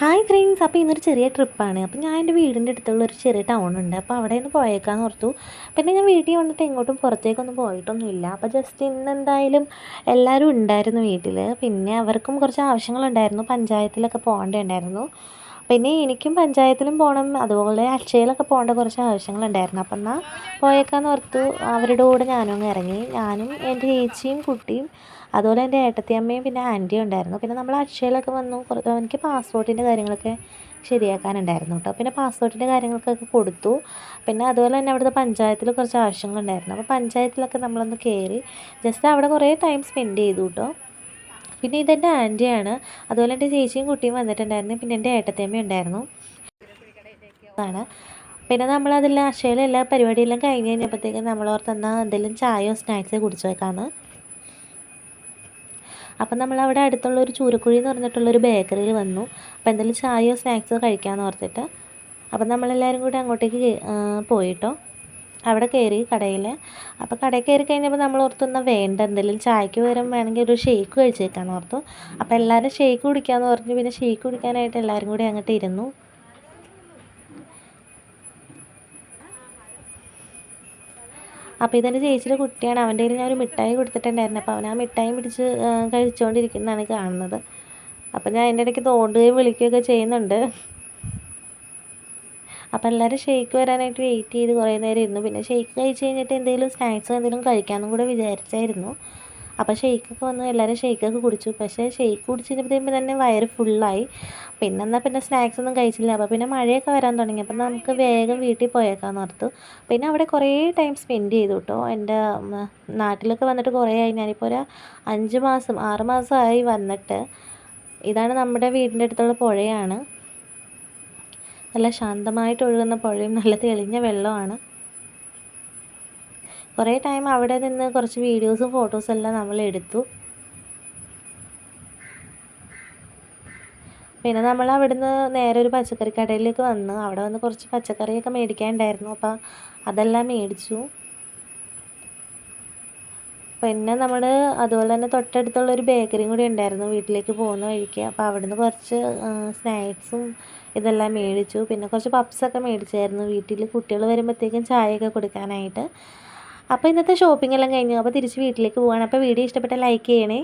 Hi friends, അപ്പോൾ ഇന്നൊരു ചെറിയ ട്രിപ്പാണ്. അപ്പോൾ ഞാൻ എൻ്റെ വീടിൻ്റെ അടുത്തുള്ളൊരു ചെറിയ ടൗണുണ്ട്. അപ്പോൾ അവിടെ നിന്ന് പോയേക്കാന്ന് ഓർത്തു. പിന്നെ ഞാൻ വീട്ടിൽ വന്നിട്ട് എങ്ങോട്ടും പുറത്തേക്കൊന്നും പോയിട്ടൊന്നുമില്ല. അപ്പോൾ ജസ്റ്റ് ഇന്നെന്തായാലും എല്ലാവരും ഉണ്ടായിരുന്നു വീട്ടിൽ. പിന്നെ അവർക്കും കുറച്ച് ആവശ്യങ്ങളുണ്ടായിരുന്നു. പഞ്ചായത്തിലൊക്കെ പോകേണ്ടതുണ്ടായിരുന്നു. പിന്നെ എനിക്കും പഞ്ചായത്തിലും പോകണം, അതുപോലെ അക്ഷയയിലൊക്കെ പോകേണ്ട കുറച്ച് ആവശ്യങ്ങളുണ്ടായിരുന്നു. അപ്പം എന്നാൽ പോയേക്കാന്ന് ഓർത്തു. അവരുടെ കൂടെ ഞാനും അങ്ങ് ഇറങ്ങി. ഞാനും എൻ്റെ ചേച്ചിയും കുട്ടിയും അതുപോലെ എൻ്റെ ഏട്ടത്തിയമ്മയും പിന്നെ ആൻറ്റിയും ഉണ്ടായിരുന്നു. പിന്നെ നമ്മൾ അക്ഷയയിലൊക്കെ വന്നു. എനിക്ക് പാസ്പോർട്ടിൻ്റെ കാര്യങ്ങളൊക്കെ ശരിയാക്കാനുണ്ടായിരുന്നു കേട്ടോ. പിന്നെ പാസ്പോർട്ടിൻ്റെ കാര്യങ്ങൾക്കൊക്കെ കൊടുത്തു. പിന്നെ അതുപോലെ തന്നെ അവിടുത്തെ പഞ്ചായത്തിൽ കുറച്ച് ആവശ്യങ്ങളുണ്ടായിരുന്നു. അപ്പോൾ പഞ്ചായത്തിലൊക്കെ നമ്മളൊന്ന് കയറി ജസ്റ്റ് അവിടെ കുറേ ടൈം സ്പെൻഡ് ചെയ്തു കേട്ടോ. പിന്നെ ഇതെൻ്റെ ആൻറ്റിയാണ്. അതുപോലെ എൻ്റെ ചേച്ചിയും കുട്ടിയും വന്നിട്ടുണ്ടായിരുന്നു. പിന്നെ എൻ്റെ ഏട്ടത്തിയമ്മയും ഉണ്ടായിരുന്നു. ആണ് പിന്നെ നമ്മളതെല്ലാം അക്ഷയയിലെ എല്ലാ പരിപാടിയെല്ലാം കഴിഞ്ഞ് കഴിഞ്ഞപ്പോഴത്തേക്കും നമ്മളോർത്ത് എന്നാൽ എന്തെങ്കിലും ചായയോ സ്നാക്സോ കുടിച്ചു വെക്കാമെന്ന്. അപ്പം നമ്മളവിടെ അടുത്തുള്ള ഒരു ചൂരക്കുഴി എന്ന് പറഞ്ഞിട്ടുള്ളൊരു ബേക്കറിയിൽ വന്നു. അപ്പോൾ എന്തെങ്കിലും ചായയോ സ്നാക്സോ കഴിക്കാമെന്ന് ഓർത്തിട്ട് അപ്പം നമ്മളെല്ലാവരും കൂടി അങ്ങോട്ടേക്ക് പോയിട്ടോ. അവിടെ കയറി കടയിൽ. അപ്പോൾ കടയിൽ കയറി കഴിഞ്ഞപ്പോൾ നമ്മൾ ഓർത്തൊന്നാൽ വേണ്ട, എന്തെങ്കിലും ചായക്ക് പകരം വേണമെങ്കിൽ ഒരു ഷേക്ക് കഴിച്ചേക്കാമെന്ന് ഓർത്തു. അപ്പോൾ എല്ലാവരും ഷേക്ക് കുടിക്കാമെന്ന് പറഞ്ഞു. പിന്നെ ഷേക്ക് കുടിക്കാനായിട്ട് എല്ലാവരും കൂടി അങ്ങോട്ട് ഇരുന്നു. അപ്പോൾ ഇതെൻ്റെ ചേച്ചിയുടെ കുട്ടിയാണ്. അവൻ്റെ കയ്യിൽ ഞാൻ ഒരു മിഠായി കൊടുത്തിട്ടുണ്ടായിരുന്നു. അപ്പോൾ അവൻ ആ മിഠായി പിടിച്ച് കഴിച്ചുകൊണ്ടിരിക്കുന്നതാണ് കാണുന്നത്. അപ്പോൾ ഞാൻ അതിൻ്റെ ഇടയ്ക്ക് തോണ്ടുകയും വിളിക്കുകയൊക്കെ ചെയ്യുന്നുണ്ട്. അപ്പോൾ എല്ലാവരും ഷേക്ക് വരാനായിട്ട് വെയിറ്റ് ചെയ്ത് കുറേ നേരം ഇരുന്നു. പിന്നെ ഷേക്ക് കഴിച്ച് കഴിഞ്ഞിട്ട് എന്തെങ്കിലും സ്നാക്സോ എന്തെങ്കിലും കഴിക്കാമെന്നും കൂടെ വിചാരിച്ചായിരുന്നു. അപ്പോൾ ഷേക്കൊക്കെ വന്നു, എല്ലാവരും ഷേക്കൊക്കെ കുടിച്ചു. പക്ഷേ ഷേക്ക് കുടിച്ച് കഴിഞ്ഞപ്പോൾ തന്നെ വയറ് ഫുള്ളായി. പിന്നെ സ്നാക്സ് ഒന്നും കഴിച്ചില്ല. അപ്പോൾ പിന്നെ മഴയൊക്കെ വരാൻ തുടങ്ങി. അപ്പോൾ നമുക്ക് വേഗം വീട്ടിൽ പോയേക്കാമെന്ന് ഓർത്തു. പിന്നെ അവിടെ കുറേ ടൈം സ്പെൻഡ് ചെയ്തു കേട്ടോ. എൻ്റെ നാട്ടിലൊക്കെ വന്നിട്ട് കുറേ ആയി. ഞാനിപ്പോൾ ഒരു 5 മാസം 6 മാസമായി വന്നിട്ട്. ഇതാണ് നമ്മുടെ വീടിൻ്റെ അടുത്തുള്ള പുഴയാണ്. നല്ല ശാന്തമായിട്ട് ഒഴുകുന്ന പുഴയും നല്ല തെളിഞ്ഞ വെള്ളമാണ്. കുറേ ടൈം അവിടെ നിന്ന് കുറച്ച് വീഡിയോസും ഫോട്ടോസും എല്ലാം നമ്മൾ എടുത്തു. പിന്നെ നമ്മൾ അവിടുന്ന് നേരെ ഒരു പച്ചക്കറി കടയിലേക്ക് വന്നു. അവിടെ വന്ന് കുറച്ച് പച്ചക്കറിയൊക്കെ മേടിക്കാനുണ്ടായിരുന്നു. അപ്പോൾ അതെല്ലാം മേടിച്ചു. പിന്നെ നമ്മൾ അതുപോലെ തന്നെ തൊട്ടടുത്തുള്ളൊരു ബേക്കറിയും കൂടി ഉണ്ടായിരുന്നു വീട്ടിലേക്ക് പോകുന്ന വഴിക്ക്. അപ്പോൾ അവിടുന്ന് കുറച്ച് സ്നാക്സും ഇതെല്ലാം മേടിച്ചു. പിന്നെ കുറച്ച് പപ്സൊക്കെ മേടിച്ചായിരുന്നു വീട്ടിൽ കുട്ടികൾ വരുമ്പോഴത്തേക്കും ചായയൊക്കെ കൊടുക്കാനായിട്ട്. അപ്പോൾ ഇന്നത്തെ ഷോപ്പിംഗ് എല്ലാം കഴിഞ്ഞു. അപ്പോൾ തിരിച്ച് വീട്ടിലേക്ക് പോവുകയാണ്. അപ്പോൾ വീഡിയോ ഇഷ്ടപ്പെട്ടാൽ ലൈക്ക് ചെയ്യണേ.